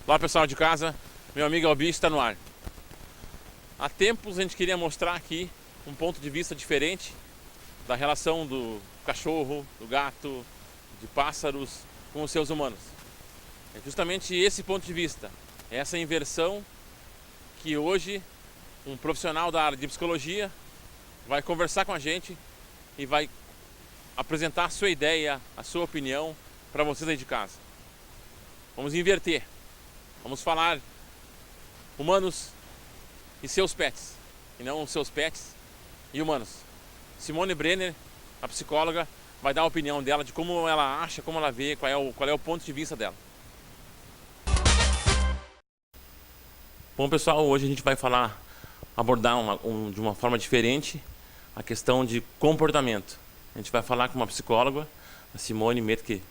Olá pessoal de casa, meu amigo Albi está no ar. Há tempos a gente queria mostrar aqui um ponto de vista diferente da relação do cachorro, do gato, de pássaros com os seus humanos. É justamente esse ponto de vista, essa inversão que hoje um profissional da área de psicologia vai conversar com a gente e vai apresentar a sua ideia, a sua opinião para vocês aí de casa. Vamos inverter. Vamos falar humanos e seus pets, e não seus pets e humanos. Simone Brenner, a psicóloga, vai dar a opinião dela de como ela acha, como ela vê, qual é o ponto de vista dela. Bom pessoal, hoje a gente vai abordar de uma forma diferente a questão de comportamento. A gente vai falar com uma psicóloga, a Simone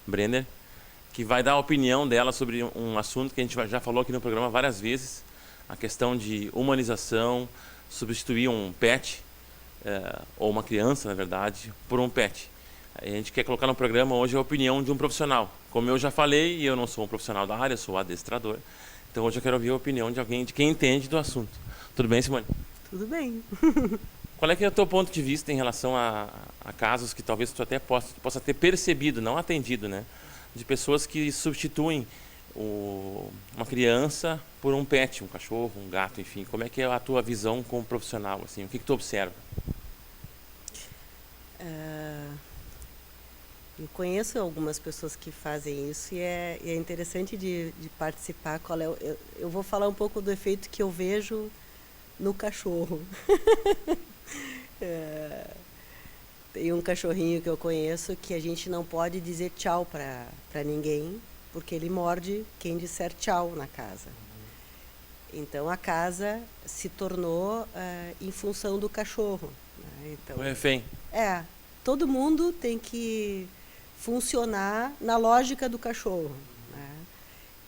Brenner, que vai dar a opinião dela sobre um assunto que a gente já falou aqui no programa várias vezes, a questão de humanização, substituir um pet, ou uma criança, na verdade, por um pet. A gente quer colocar no programa hoje a opinião de um profissional. Como eu já falei, eu não sou um profissional da área, eu sou adestrador. Então hoje eu quero ouvir a opinião de alguém, de quem entende do assunto. Tudo bem, Simone? Tudo bem. Qual é que é o teu ponto de vista em relação a casos que talvez tu até possa ter percebido, não atendido, né? De pessoas que substituem uma criança por um pet, um cachorro, um gato, enfim. Como é que é a tua visão como profissional, assim? O que tu observa? Eu conheço algumas pessoas que fazem isso e é interessante de participar. Eu vou falar um pouco do efeito que eu vejo no cachorro. Tem um cachorrinho que eu conheço que a gente não pode dizer tchau para ninguém, porque ele morde quem disser tchau na casa. Então a casa se tornou em função do cachorro, né? Então, O refém. Todo mundo tem que funcionar na lógica do cachorro, né?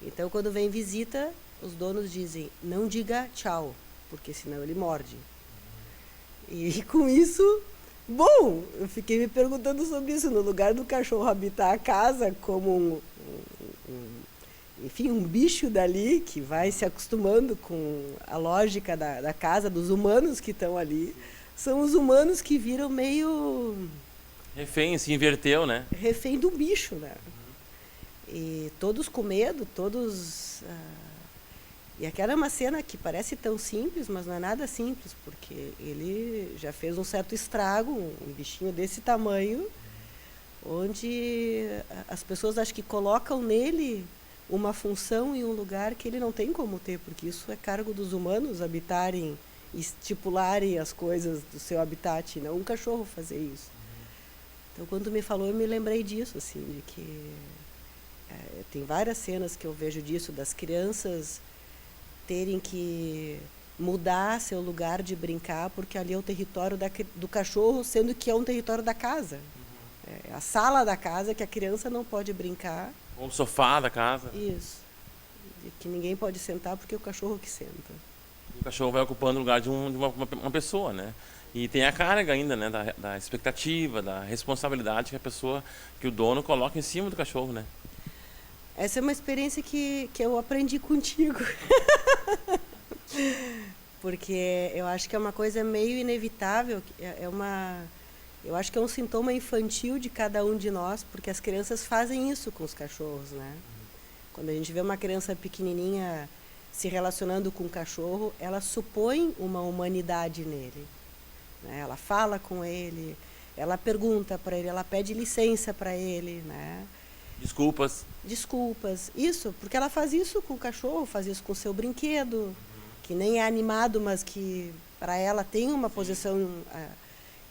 Então quando vem visita, os donos dizem, não diga tchau, porque senão ele morde. E com isso, bom, eu fiquei me perguntando sobre isso, no lugar do cachorro habitar a casa como um bicho dali que vai se acostumando com a lógica da casa, dos humanos que estão ali, são os humanos que viram meio... Refém, se inverteu, né? Refém do bicho, né? E todos com medo, todos... E aquela é uma cena que parece tão simples, mas não é nada simples, porque ele já fez um certo estrago, um bichinho desse tamanho, onde as pessoas acho que colocam nele uma função em um lugar que ele não tem como ter, porque isso é cargo dos humanos habitarem, estipularem as coisas do seu habitat, não um cachorro fazer isso. Então, quando me falou, eu me lembrei disso, assim, de que tem várias cenas que eu vejo disso, das crianças terem que mudar seu lugar de brincar, porque ali é o território do cachorro, sendo que é um território da casa. É a sala da casa que a criança não pode brincar. Ou o sofá da casa. Isso. E que ninguém pode sentar porque é o cachorro que senta. O cachorro vai ocupando o lugar de uma pessoa, né? E tem a carga ainda, né? Da expectativa, da responsabilidade que o dono coloca em cima do cachorro, né? Essa é uma experiência que eu aprendi contigo. Porque eu acho que é uma coisa meio inevitável, eu acho que é um sintoma infantil de cada um de nós, porque as crianças fazem isso com os cachorros, né? Quando a gente vê uma criança pequenininha se relacionando com um cachorro, ela supõe uma humanidade nele, né? Ela fala com ele, ela pergunta para ele, ela pede licença para ele, né? Desculpas. Isso, porque ela faz isso com o cachorro, faz isso com o seu brinquedo, que nem é animado, mas que para ela tem uma posição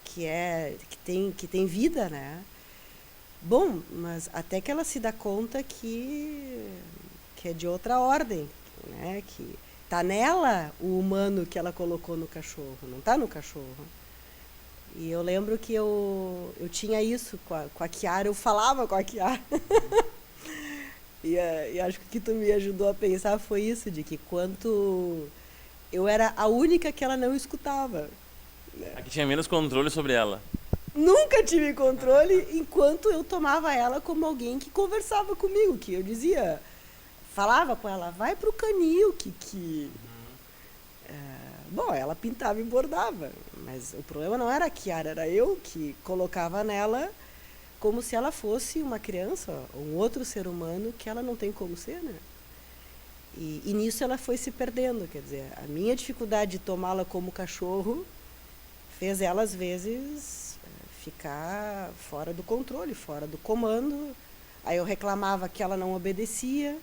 que tem vida, né? Bom, mas até que ela se dá conta que é de outra ordem, né? Que tá nela o humano que ela colocou no cachorro, não está no cachorro. E eu lembro que eu tinha isso com a Chiara, eu falava com a Chiara. E acho que o que tu me ajudou a pensar foi isso, de que quanto eu era a única que ela não escutava. A que tinha menos controle sobre ela. Nunca tive controle enquanto eu tomava ela como alguém que conversava comigo, que eu dizia, falava com ela, vai pro canil, que... Bom, ela pintava e bordava, mas o problema não era a Kiara, era eu que colocava nela como se ela fosse uma criança, um outro ser humano que ela não tem como ser, né? E nisso ela foi se perdendo, quer dizer, a minha dificuldade de tomá-la como cachorro fez ela, às vezes, ficar fora do controle, fora do comando. Aí eu reclamava que ela não obedecia,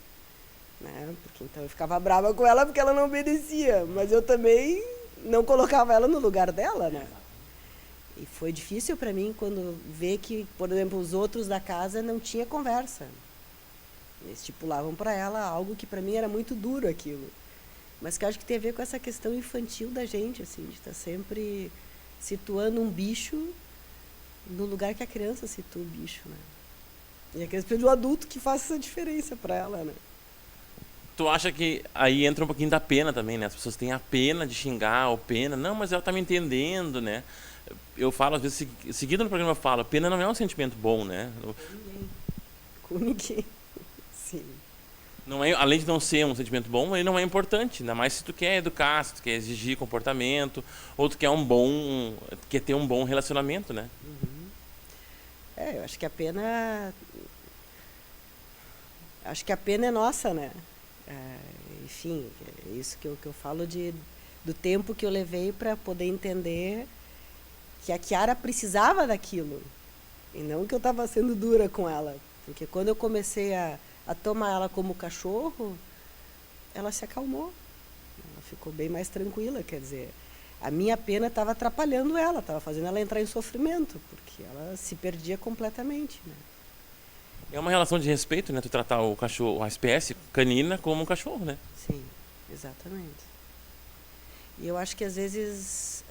né? Porque então eu ficava brava com ela porque ela não obedecia, mas eu também não colocava ela no lugar dela, né? E foi difícil para mim quando ver que, por exemplo, os outros da casa não tinha conversa. Eles estipulavam para ela algo que para mim era muito duro aquilo. Mas que eu acho que tem a ver com essa questão infantil da gente, assim, de estar sempre situando um bicho no lugar que a criança situa o bicho, né? E a criança precisa de um adulto que faça essa diferença para ela, né? Tu acha que aí entra um pouquinho da pena também, né? As pessoas têm a pena de xingar, ou pena, não, mas ela tá me entendendo, né? Eu falo, às vezes, seguido no programa eu falo, pena não é um sentimento bom, né? Com ninguém. Sim. Não é, além de não ser um sentimento bom, ele não é importante, ainda mais se tu quer educar, se tu quer exigir comportamento, ou tu quer quer ter um bom relacionamento, né? Eu acho que a pena é nossa, né? Enfim, é isso que eu falo do tempo que eu levei para poder entender que a Kiara precisava daquilo e não que eu estava sendo dura com ela, porque quando eu comecei a tomar ela como cachorro, ela se acalmou, ela ficou bem mais tranquila, quer dizer, a minha pena estava atrapalhando ela, estava fazendo ela entrar em sofrimento, porque ela se perdia completamente, né? É uma relação de respeito, né? Tu tratar o cachorro, a espécie canina, como um cachorro, né? Sim, exatamente. E eu acho que às vezes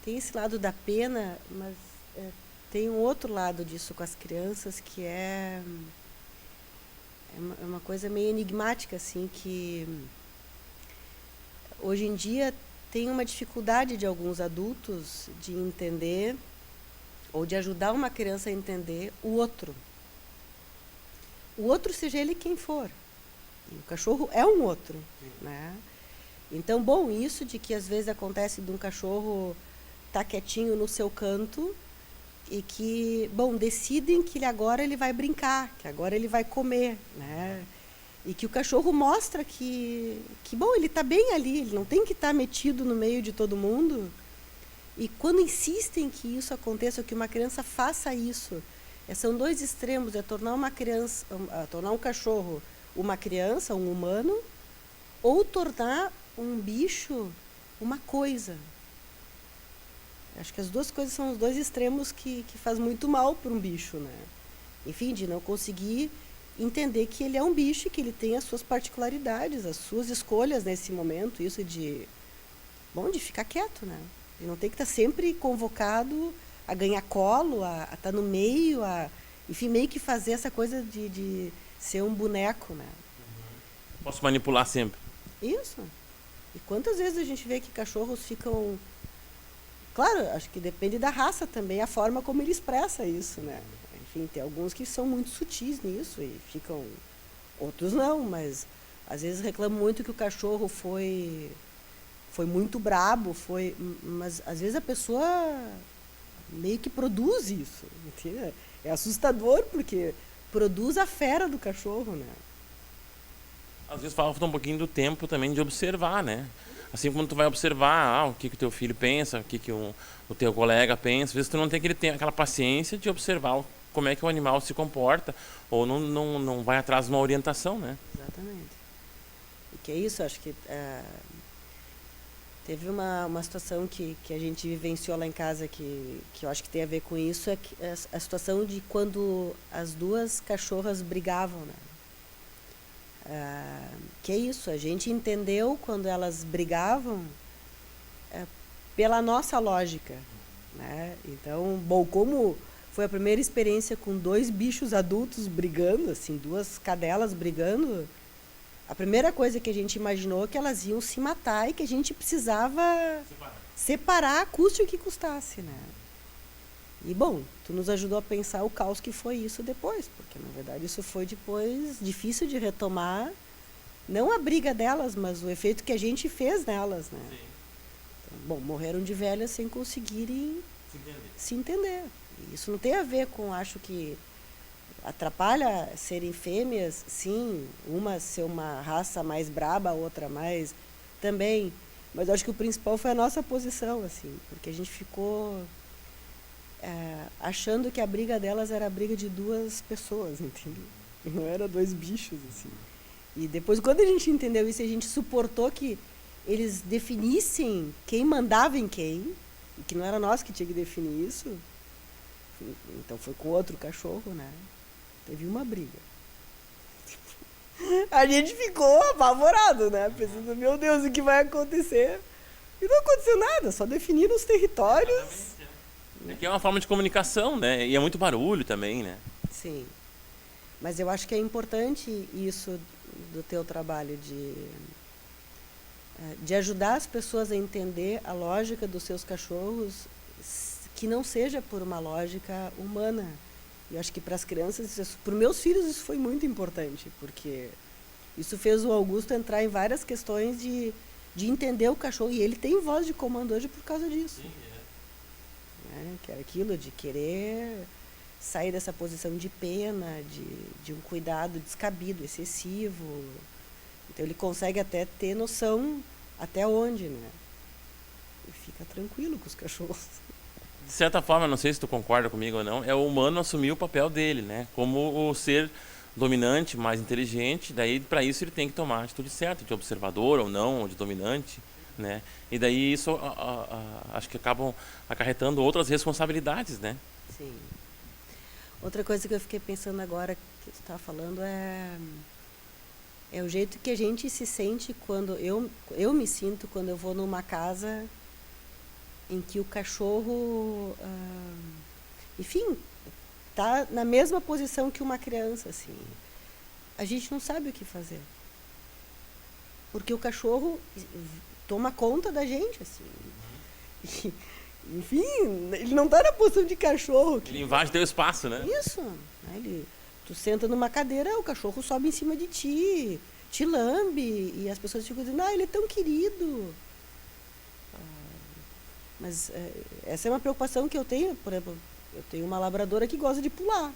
tem esse lado da pena, mas tem um outro lado disso com as crianças que é uma coisa meio enigmática, assim, que hoje em dia tem uma dificuldade de alguns adultos de entender ou de ajudar uma criança a entender o outro. O outro, seja ele quem for. E o cachorro é um outro, né? Então, bom, isso de que às vezes acontece de um cachorro estar quietinho no seu canto e que, bom, decidem que agora ele vai brincar, que agora ele vai comer, né? E que o cachorro mostra que bom, ele está bem ali, ele não tem que estar metido no meio de todo mundo. E quando insistem que isso aconteça, que uma criança faça isso, são dois extremos, tornar tornar um cachorro uma criança, um humano, ou tornar um bicho uma coisa. Acho que as duas coisas são os dois extremos que faz muito mal para um bicho, né? Enfim, de não conseguir entender que ele é um bicho e que ele tem as suas particularidades, as suas escolhas nesse momento, isso de ficar quieto, né? E não tem que estar sempre convocado a ganhar colo, a estar no meio, enfim, meio que fazer essa coisa de ser um boneco, né? Posso manipular sempre. Isso. E quantas vezes a gente vê que cachorros ficam... Claro, acho que depende da raça também, a forma como ele expressa isso, né? Enfim, tem alguns que são muito sutis nisso e ficam... Outros não, mas às vezes reclamam muito que o cachorro foi muito brabo, mas às vezes a pessoa meio que produz isso, entende? É assustador porque produz a fera do cachorro, né? Às vezes falta um pouquinho do tempo também de observar, né? Assim como tu vai observar o que o teu filho pensa, o que o teu colega pensa, às vezes tu não tem aquela paciência de observar como é que o animal se comporta ou não vai atrás de uma orientação, né? Exatamente. E que é isso, acho que teve uma situação que a gente vivenciou lá em casa que eu acho que tem a ver com isso, a situação de quando as duas cachorras brigavam, né? Que é isso, a gente entendeu quando elas brigavam pela nossa lógica, né? Então, bom, como foi a primeira experiência com dois bichos adultos brigando, assim, duas cadelas brigando, a primeira coisa que a gente imaginou é que elas iam se matar e que a gente precisava separar, custe o que custasse, né? E bom, tu nos ajudou a pensar o caos que foi isso depois, porque na verdade isso foi depois difícil de retomar, não a briga delas, mas o efeito que a gente fez nelas, né? Então, bom, morreram de velhas sem conseguirem se entender. E isso não tem a ver com, acho que atrapalha serem fêmeas, sim, uma ser uma raça mais braba, a outra mais também, mas eu acho que o principal foi a nossa posição, assim, porque a gente ficou achando que a briga delas era a briga de duas pessoas, entendeu? Não era dois bichos, assim. E depois, quando a gente entendeu isso, a gente suportou que eles definissem quem mandava em quem, e que não era nós que tinha que definir isso. Então foi com outro cachorro, né? Teve uma briga. A gente ficou apavorado, né? Pensando, meu Deus, o que vai acontecer? E não aconteceu nada, só definiram os territórios. Aqui é uma forma de comunicação, né? E é muito barulho também, né? Sim. Mas eu acho que é importante isso do teu trabalho de ajudar as pessoas a entender a lógica dos seus cachorros, que não seja por uma lógica humana. Eu acho que para as crianças, para os meus filhos, isso foi muito importante, porque isso fez o Augusto entrar em várias questões de entender o cachorro, e ele tem voz de comando hoje por causa disso. Sim, Né? Que era aquilo de querer sair dessa posição de pena, de um cuidado descabido, excessivo. Então ele consegue até ter noção até onde, né? E fica tranquilo com os cachorros. De certa forma, não sei se tu concorda comigo ou não, é o humano assumir o papel dele, né? Como o ser dominante, mais inteligente, daí para isso ele tem que tomar a atitude certa, de observador ou não, ou de dominante, né? E daí isso acho que acabam acarretando outras responsabilidades, né? Sim. Outra coisa que eu fiquei pensando agora que você estava falando é o jeito que a gente se sente quando eu me sinto quando eu vou numa casa em que o cachorro, enfim, tá na mesma posição que uma criança, assim. A gente não sabe o que fazer. Porque o cachorro toma conta da gente, assim. Enfim, ele não está na posição de cachorro. Ele invade teu espaço, né? Isso. Né? Tu senta numa cadeira, o cachorro sobe em cima de ti, te lambe, e as pessoas ficam dizendo, ele é tão querido. Mas essa é uma preocupação que eu tenho. Por exemplo, eu tenho uma labradora que gosta de pular.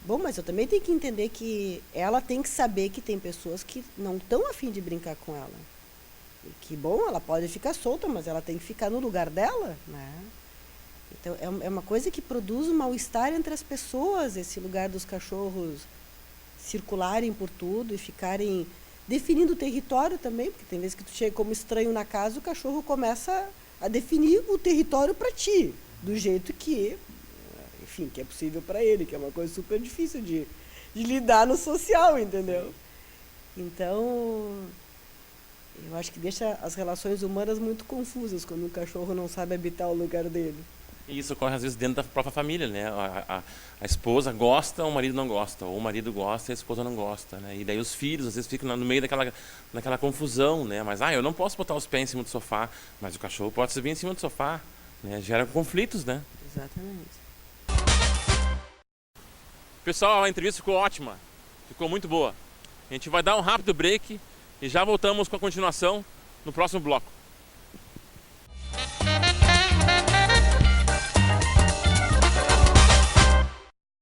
Bom, mas eu também tenho que entender que ela tem que saber que tem pessoas que não estão a fim de brincar com ela. E que, bom, ela pode ficar solta, mas ela tem que ficar no lugar dela, né? Então, é uma coisa que produz um mal-estar entre as pessoas, esse lugar dos cachorros circularem por tudo e ficarem definindo o território também, porque tem vezes que tu chega como estranho na casa, o cachorro começa a definir o território para ti, do jeito que, enfim, que é possível para ele, que é uma coisa super difícil de lidar no social, entendeu? Então, eu acho que deixa as relações humanas muito confusas quando um cachorro não sabe habitar o lugar dele. E isso ocorre às vezes dentro da própria família, né? A esposa gosta, o marido não gosta, ou o marido gosta e a esposa não gosta, né? E daí os filhos às vezes ficam no meio daquela confusão, né? Mas eu não posso botar os pés em cima do sofá, mas o cachorro pode subir em cima do sofá, né? Gera conflitos, né? Exatamente. Pessoal, a entrevista ficou ótima, ficou muito boa. A gente vai dar um rápido break e já voltamos com a continuação no próximo bloco.